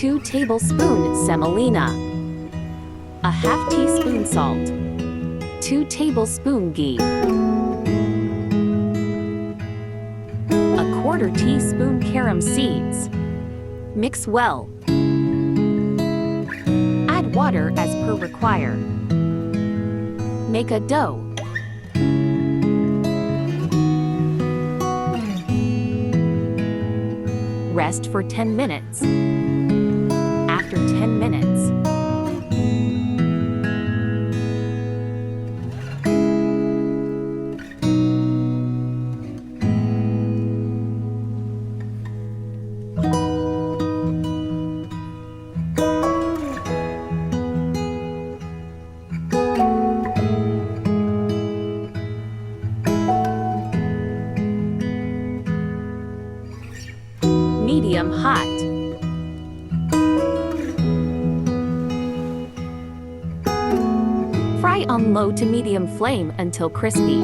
2 tablespoons semolina, a half teaspoon salt, 2 tablespoons ghee, a quarter teaspoon carom seeds. Mix well. Add water as per require. Make a dough. Rest for 10 minutes. After 10 minutes, medium hot. Fry on low to medium flame until crispy.